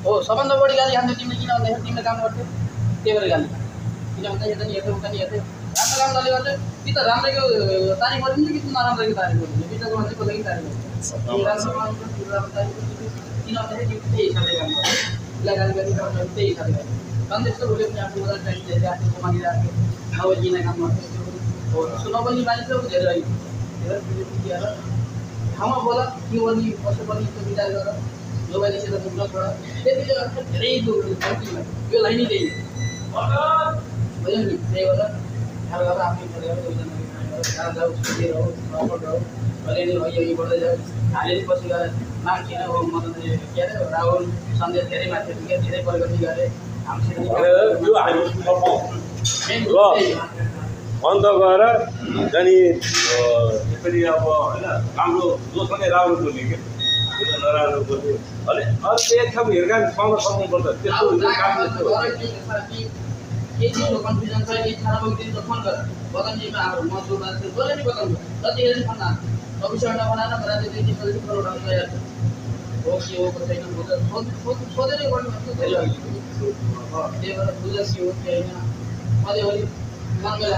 हो सबभन्दा बढी गाली खान्थ्यो तिमीले किन भन्दाखेरि तिमीले काम गर्थ्यौ त्यही भएर गाली किन भन्दा यता नि हेर्थ्यौ उता नि हेर्थ्यौ राम्रो काम जसले गर्छ कि त राम्रैको तारिफ गरिदिन्छ कि नराम्रैको तारिफ गरिदिन्छ बिचको मान्छे कसैको तारिफ गरिदिन्छ राम्रो काम गर्छ राम्रो तारिफ गरिदिन्छ किन भन्दाखेरि तिमी त्यही हिसाबले काम गर्छ उसलाई गाली गर्ने त्यही हिसाबले गर्छ झन् त्यस्तो उसले पनि आफ्नो मजा चाहिन्छ आफ्नो कमाइरहेको नबोलिकन काम गर्छ हो त्यसो नबोल्ने मानिस चाहिँ धेरै धेरै ठाउँमा बोल के गर्ने कसो गर्ने त्यो विचार गर जो बाहिर त बुझ्न छोड त्यतिले गर्दा धेरै दुःख यो लाइन नै त्यही बुझ्यौ नि त्यही भएर ख्याल गरेर आफ्नै गरेर दुईजना जाऊ छुटेर हो नफट हो अलिअलि अघि बढ्दै जाऊ हालेर पछि गएर मान्छे हो म त के अरे राहुल सन्देश धेरै माथि धेरै प्रगति गरे हामीसित अन्त गएर जाने यसरी अब होइन राम्रो जोसँगै राम्रो बोल्ने क्या किन नराम्रो बोल्ने अनि अरू एक ठाउँ हेरगान सँगै सक्नुपर्छ त्यस्तो काम त्यस्तो केही चिजको कन्फ्युजन छ केही थाहा नभएको चिजको फोन गर बदनजीमा हाम्रो मजदुर मान्छे जसले नि बताउनु जतिखेर नि फोन अफिसर नबनाएर राति 2-3 बजी फोन उठाउनु तयार हो के हो कसैन सोधेरै गर्नुपर्छ धेरै त्यही भएर बुझ के हो के होइन सधैँभरि मनमै